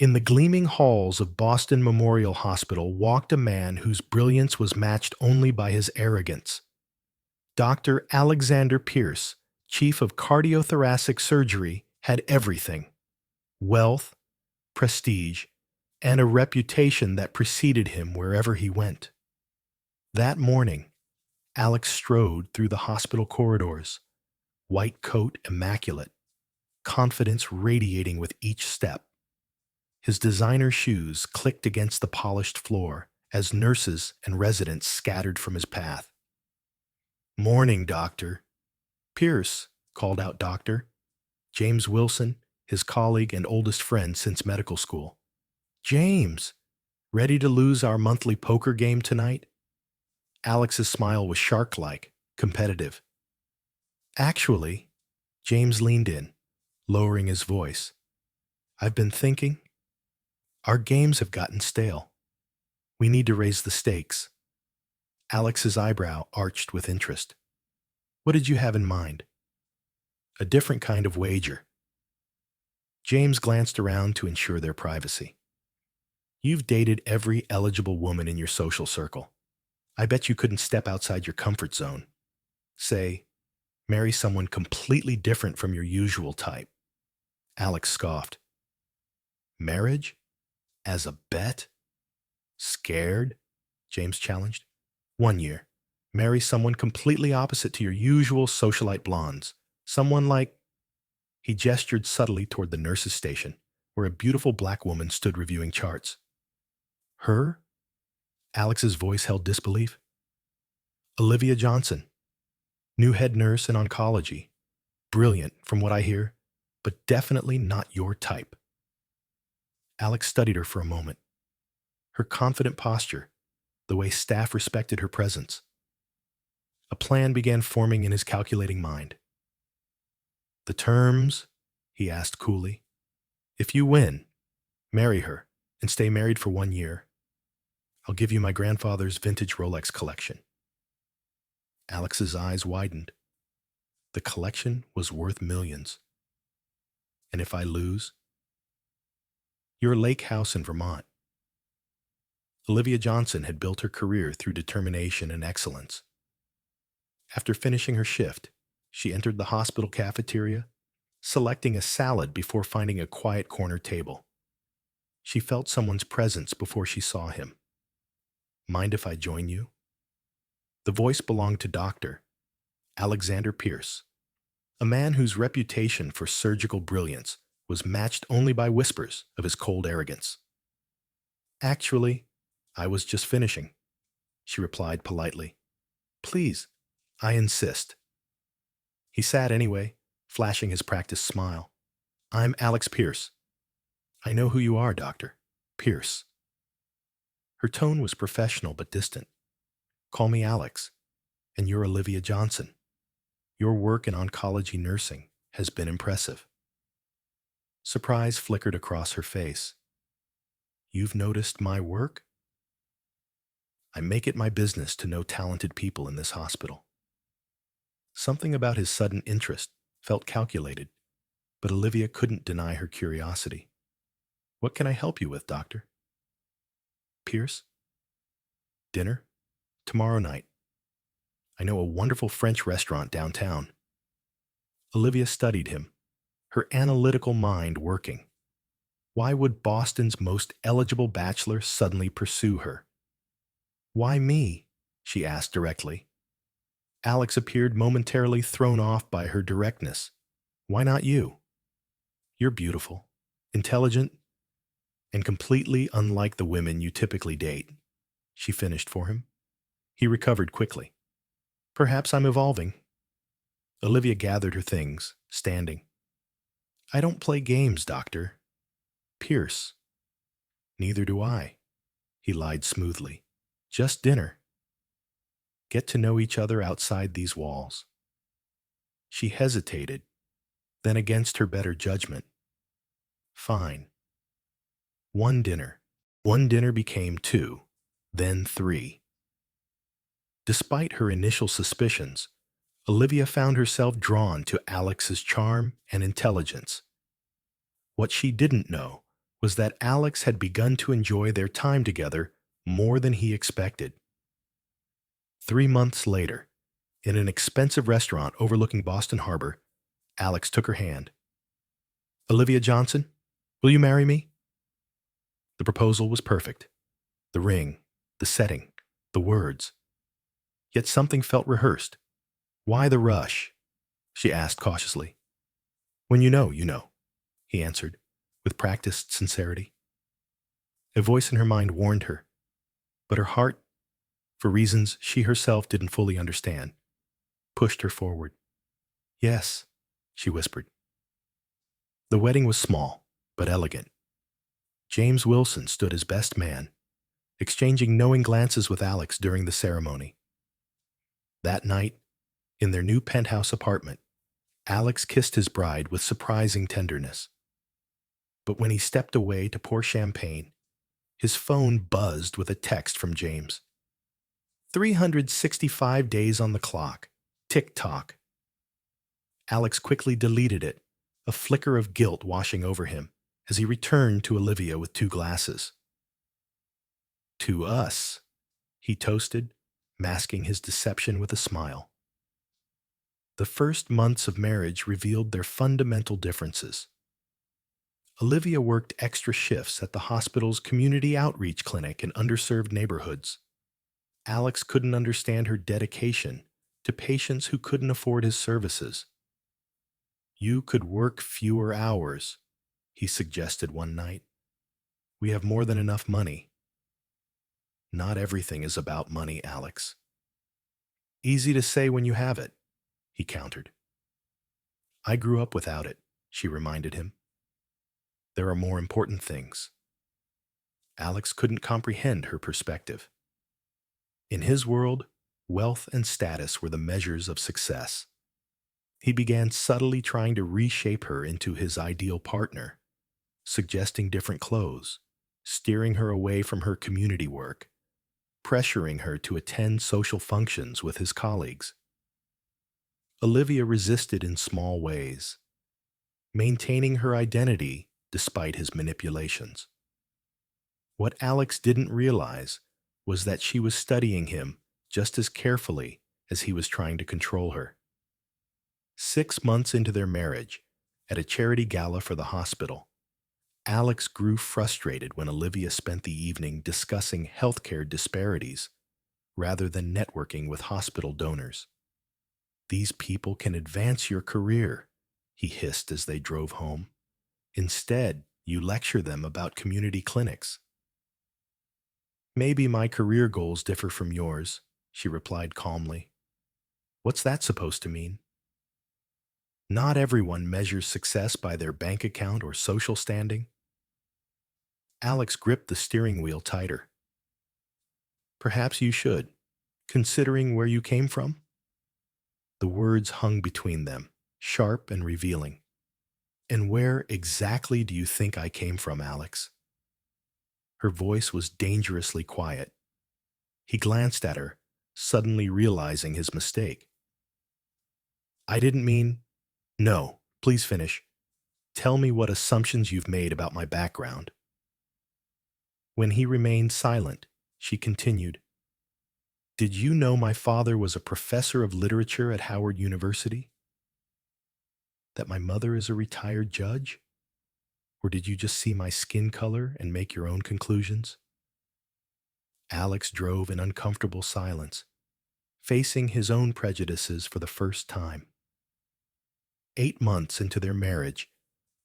In the gleaming halls of Boston Memorial Hospital walked a man whose brilliance was matched only by his arrogance. Dr. Alexander Pierce, chief of cardiothoracic surgery, had everything: wealth, prestige, and a reputation that preceded him wherever he went. That morning, Alex strode through the hospital corridors, white coat immaculate, confidence radiating with each step. His designer shoes clicked against the polished floor as nurses and residents scattered from his path. "Morning, doctor." "Pierce," called out Doctor James Wilson, his colleague and oldest friend since medical school. "James, ready to lose our monthly poker game tonight?" Alex's smile was shark-like, competitive. "Actually," James leaned in, lowering his voice, "I've been thinking. Our games have gotten stale. We need to raise the stakes." Alex's eyebrow arched with interest. "What did you have in mind?" "A different kind of wager." James glanced around to ensure their privacy. "You've dated every eligible woman in your social circle. I bet you couldn't step outside your comfort zone. Say, marry someone completely different from your usual type." Alex scoffed. "Marriage? As a bet?" "Scared?" James challenged. "One year. Marry someone completely opposite to your usual socialite blondes. Someone like—" He gestured subtly toward the nurse's station, where a beautiful black woman stood reviewing charts. "Her?" Alex's voice held disbelief. "Olivia Johnson. New head nurse in oncology. Brilliant, from what I hear, but definitely not your type." Alex studied her for a moment. Her confident posture, the way staff respected her presence. A plan began forming in his calculating mind. "The terms?" he asked coolly. "If you win, marry her and stay married for 1 year. I'll give you my grandfather's vintage Rolex collection." Alex's eyes widened. The collection was worth millions. "And if I lose?" "Your lake house in Vermont." Olivia Johnson had built her career through determination and excellence. After finishing her shift, she entered the hospital cafeteria, selecting a salad before finding a quiet corner table. She felt someone's presence before she saw him. "Mind if I join you?" The voice belonged to Dr. Alexander Pierce, a man whose reputation for surgical brilliance was matched only by whispers of his cold arrogance. "Actually, I was just finishing," she replied politely. "Please, I insist." He sat anyway, flashing his practiced smile. "I'm Alex Pierce." "I know who you are, Doctor. Pierce." Her tone was professional but distant. "Call me Alex, and you're Olivia Johnson. Your work in oncology nursing has been impressive." Surprise flickered across her face. "You've noticed my work?" "I make it my business to know talented people in this hospital." Something about his sudden interest felt calculated, but Olivia couldn't deny her curiosity. "What can I help you with, Doctor?" "Pierce? Dinner? Tomorrow night. I know a wonderful French restaurant downtown." Olivia studied him, her analytical mind working. Why would Boston's most eligible bachelor suddenly pursue her? "Why me?" she asked directly. Alex appeared momentarily thrown off by her directness. "Why not you? You're beautiful, intelligent, and completely unlike the women you typically date," she finished for him. He recovered quickly. "Perhaps I'm evolving." Olivia gathered her things, standing. "I don't play games, Doctor." "Pierce." "Neither do I," he lied smoothly. "Just dinner. Get to know each other outside these walls." She hesitated, then against her better judgment. "Fine." One dinner. One dinner became 2, then 3. Despite her initial suspicions, Olivia found herself drawn to Alex's charm and intelligence. What she didn't know was that Alex had begun to enjoy their time together more than he expected. 3 months later, in an expensive restaurant overlooking Boston Harbor, Alex took her hand. "Olivia Johnson, will you marry me?" The proposal was perfect. The ring, the setting, the words. Yet something felt rehearsed. "Why the rush?" she asked cautiously. "When you know, you know," he answered, with practiced sincerity. A voice in her mind warned her, but her heart, for reasons she herself didn't fully understand, pushed her forward. "Yes," she whispered. The wedding was small, but elegant. James Wilson stood as best man, exchanging knowing glances with Alex during the ceremony. That night, in their new penthouse apartment, Alex kissed his bride with surprising tenderness. But when he stepped away to pour champagne, his phone buzzed with a text from James. 365 days on the clock. Tick-tock. Alex quickly deleted it, a flicker of guilt washing over him as he returned to Olivia with 2 glasses. "To us," he toasted, masking his deception with a smile. The first months of marriage revealed their fundamental differences. Olivia worked extra shifts at the hospital's community outreach clinic in underserved neighborhoods. Alex couldn't understand her dedication to patients who couldn't afford his services. "You could work fewer hours," he suggested one night. "We have more than enough money." "Not everything is about money, Alex." "Easy to say when you have it," he countered. "I grew up without it," she reminded him. "There are more important things." Alex couldn't comprehend her perspective. In his world, wealth and status were the measures of success. He began subtly trying to reshape her into his ideal partner, suggesting different clothes, steering her away from her community work, pressuring her to attend social functions with his colleagues. Olivia resisted in small ways, maintaining her identity despite his manipulations. What Alex didn't realize was that she was studying him just as carefully as he was trying to control her. 6 months into their marriage, at a charity gala for the hospital, Alex grew frustrated when Olivia spent the evening discussing healthcare disparities rather than networking with hospital donors. "These people can advance your career," he hissed as they drove home. "Instead, you lecture them about community clinics." "Maybe my career goals differ from yours," she replied calmly. "What's that supposed to mean?" "Not everyone measures success by their bank account or social standing." Alex gripped the steering wheel tighter. "Perhaps you should, considering where you came from." The words hung between them, sharp and revealing. "And where exactly do you think I came from, Alex?" Her voice was dangerously quiet. He glanced at her, suddenly realizing his mistake. "I didn't mean—" "No, please finish. Tell me what assumptions you've made about my background." When he remained silent, she continued, "Did you know my father was a professor of literature at Howard University? That my mother is a retired judge? Or did you just see my skin color and make your own conclusions?" Alex drove in uncomfortable silence, facing his own prejudices for the first time. 8 months into their marriage,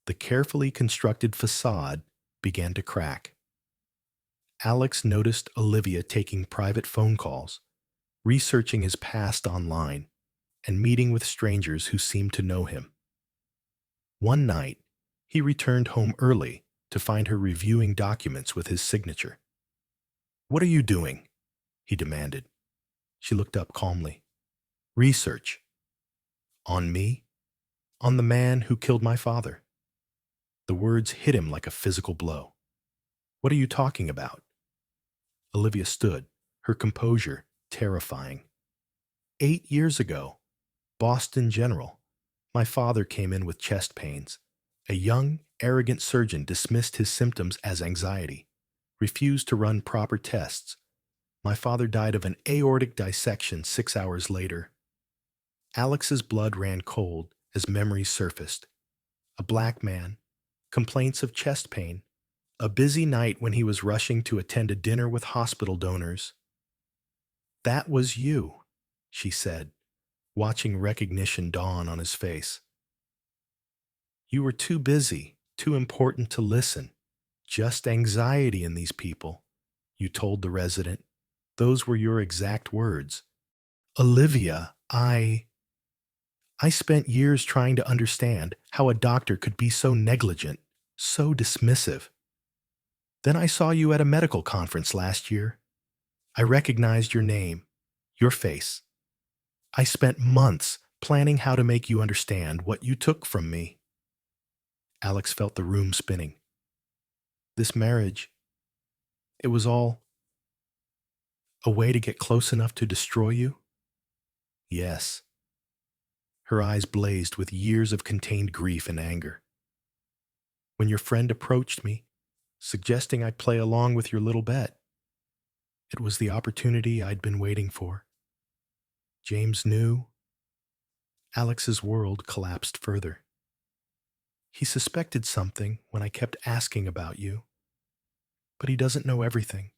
the carefully constructed facade began to crack. Alex noticed Olivia taking private phone calls, researching his past online, and meeting with strangers who seemed to know him. One night, he returned home early to find her reviewing documents with his signature. "What are you doing?" he demanded. She looked up calmly. "Research." "On me? On the man who killed my father?" The words hit him like a physical blow. "What are you talking about?" Olivia stood, her composure terrifying. 8 years ago, Boston General, my father came in with chest pains, a young, arrogant surgeon dismissed his symptoms as anxiety, refused to run proper tests. My father died of an aortic dissection 6 hours later. Alex's blood ran cold as memories surfaced. A black man, complaints of chest pain, a busy night when he was rushing to attend a dinner with hospital donors. "That was you," she said, watching recognition dawn on his face. "You were too busy, too important to listen. Just anxiety in these people," you told the resident. Those were your exact words. "Olivia, I spent years trying to understand how a doctor could be so negligent, so dismissive. Then I saw you at a medical conference last year. I recognized your name, your face. I spent months planning how to make you understand what you took from me." Alex felt the room spinning. This marriage, it was all a way to get close enough to destroy you? Yes. Her eyes blazed with years of contained grief and anger. "When your friend approached me, suggesting I play along with your little bet, it was the opportunity I'd been waiting for. James knew." Alex's world collapsed further. "He suspected something when I kept asking about you, but he doesn't know everything."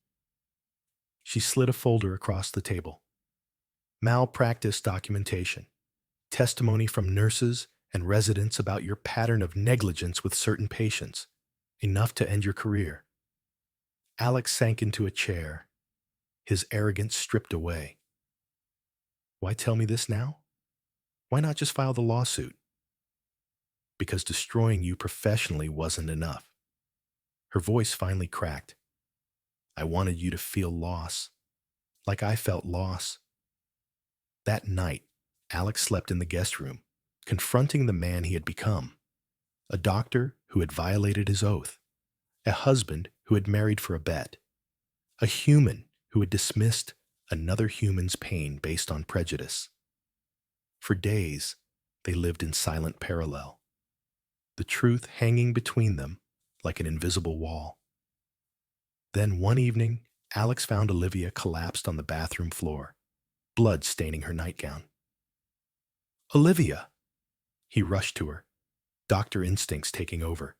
She slid a folder across the table. "Malpractice documentation. Testimony from nurses and residents about your pattern of negligence with certain patients. Enough to end your career." Alex sank into a chair, his arrogance stripped away. "Why tell me this now? Why not just file the lawsuit?" "Because destroying you professionally wasn't enough." Her voice finally cracked. "I wanted you to feel loss, like I felt loss." That night, Alex slept in the guest room, confronting the man he had become. A doctor who had violated his oath. A husband who had married for a bet. A human who had dismissed another human's pain based on prejudice. For days, they lived in silent parallel, the truth hanging between them like an invisible wall. Then one evening, Alex found Olivia collapsed on the bathroom floor, blood staining her nightgown. "Olivia!" He rushed to her, doctor instincts taking over.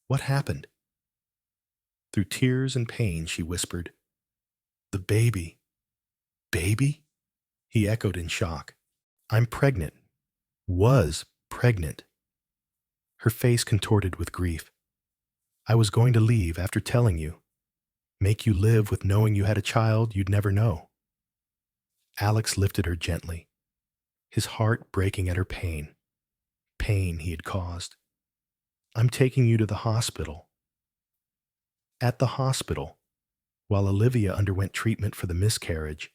"What happened?" Through tears and pain, she whispered, "The baby." "Baby?" He echoed in shock. "I'm pregnant. Was pregnant." Her face contorted with grief. "I was going to leave after telling you. Make you live with knowing you had a child you'd never know." Alex lifted her gently, his heart breaking at her pain he had caused. "I'm taking you to the hospital." At the hospital, while Olivia underwent treatment for the miscarriage,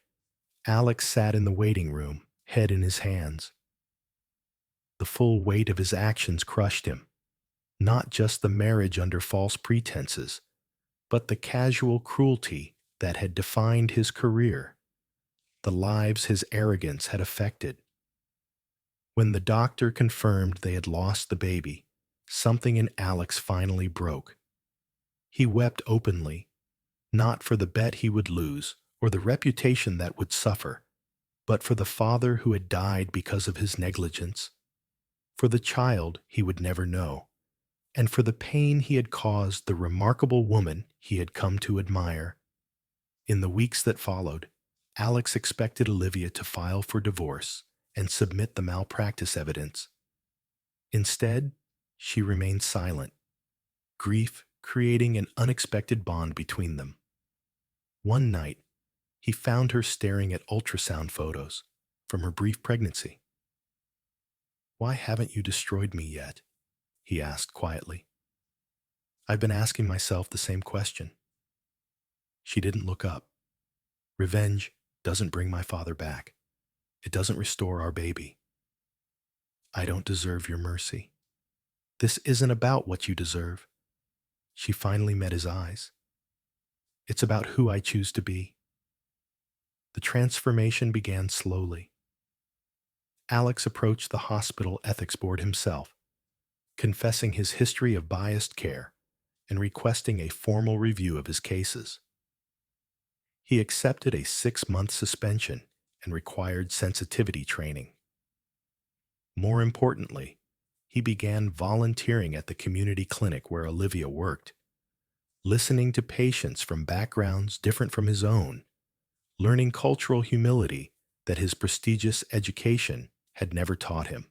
Alex sat in the waiting room, head in his hands. The full weight of his actions crushed him. Not just the marriage under false pretenses, but the casual cruelty that had defined his career, the lives his arrogance had affected. When the doctor confirmed they had lost the baby, something in Alex finally broke. He wept openly, not for the bet he would lose or the reputation that would suffer, but for the father who had died because of his negligence, for the child he would never know, and for the pain he had caused the remarkable woman he had come to admire. In the weeks that followed, Alex expected Olivia to file for divorce and submit the malpractice evidence. Instead, she remained silent, grief creating an unexpected bond between them. One night, he found her staring at ultrasound photos from her brief pregnancy. "Why haven't you destroyed me yet?" he asked quietly. "I've been asking myself the same question." She didn't look up. "Revenge doesn't bring my father back. It doesn't restore our baby. I don't deserve your mercy. This isn't about what you deserve." She finally met his eyes. "It's about who I choose to be." The transformation began slowly. Alex approached the hospital ethics board himself, confessing his history of biased care and requesting a formal review of his cases. He accepted a 6-month suspension and required sensitivity training. More importantly, he began volunteering at the community clinic where Olivia worked, listening to patients from backgrounds different from his own, learning cultural humility that his prestigious education had never taught him.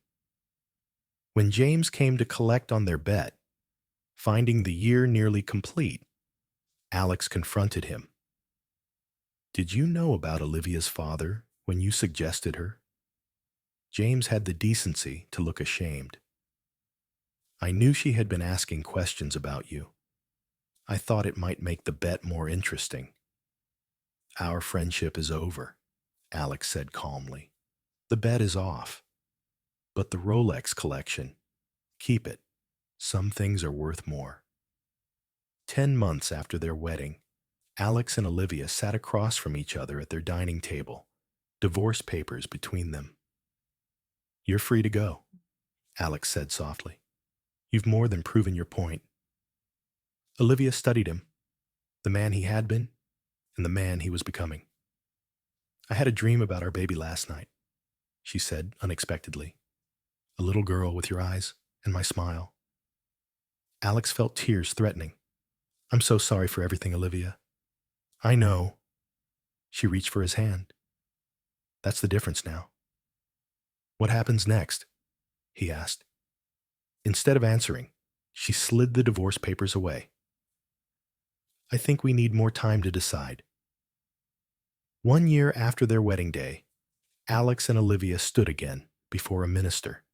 When James came to collect on their bet, finding the year nearly complete, Alex confronted him. "Did you know about Olivia's father when you suggested her?" James had the decency to look ashamed. "I knew she had been asking questions about you. I thought it might make the bet more interesting." "Our friendship is over," Alex said calmly. "The bet is off. But the Rolex collection, keep it. Some things are worth more." 10 months after their wedding, Alex and Olivia sat across from each other at their dining table, divorce papers between them. "You're free to go," Alex said softly. "You've more than proven your point." Olivia studied him, the man he had been, and the man he was becoming. "I had a dream about our baby last night," she said unexpectedly. "A little girl with your eyes and my smile." Alex felt tears threatening. "I'm so sorry for everything, Olivia." "I know." She reached for his hand. "That's the difference now." "What happens next?" he asked. Instead of answering, she slid the divorce papers away. "I think we need more time to decide." 1 year after their wedding day, Alex and Olivia stood again before a minister.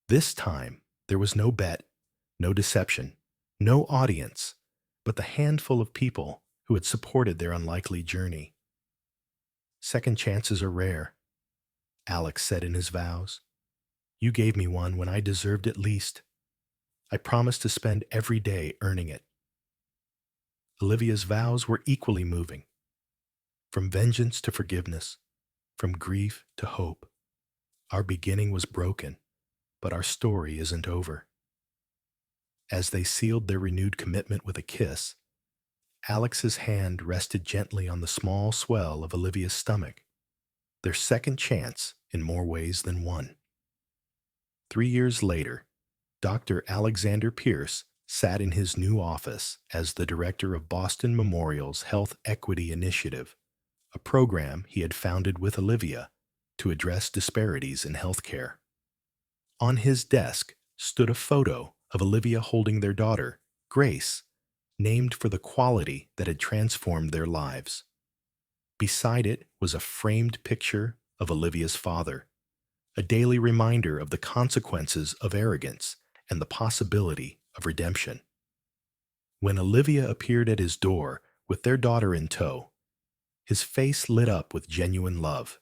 This time, there was no bet, no deception, no audience, but the handful of people who had supported their unlikely journey. "Second chances are rare," Alex said in his vows. "You gave me one when I deserved it least. I promised to spend every day earning it." Olivia's vows were equally moving. From vengeance to forgiveness, from grief to hope. Our beginning was broken, but our story isn't over. As they sealed their renewed commitment with a kiss, Alex's hand rested gently on the small swell of Olivia's stomach, their second chance in more ways than one. 3 years later, Dr. Alexander Pierce sat in his new office as the director of Boston Memorial's Health Equity Initiative, a program he had founded with Olivia to address disparities in healthcare. On his desk stood a photo of Olivia holding their daughter, Grace, named for the quality that had transformed their lives. Beside it was a framed picture of Olivia's father, a daily reminder of the consequences of arrogance and the possibility of redemption. When Olivia appeared at his door with their daughter in tow, his face lit up with genuine love,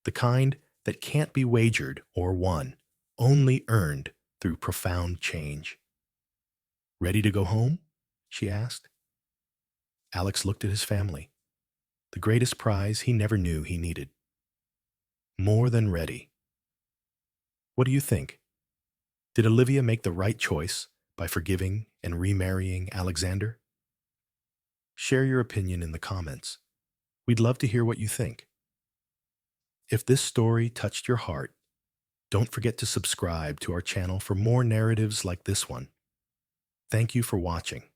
the kind that can't be wagered or won, only earned through profound change. "Ready to go home?" she asked. Alex looked at his family, the greatest prize he never knew he needed. More than ready. What do you think? Did Olivia make the right choice by forgiving and remarrying Alexander? Share your opinion in the comments. We'd love to hear what you think. If this story touched your heart, don't forget to subscribe to our channel for more narratives like this one. Thank you for watching.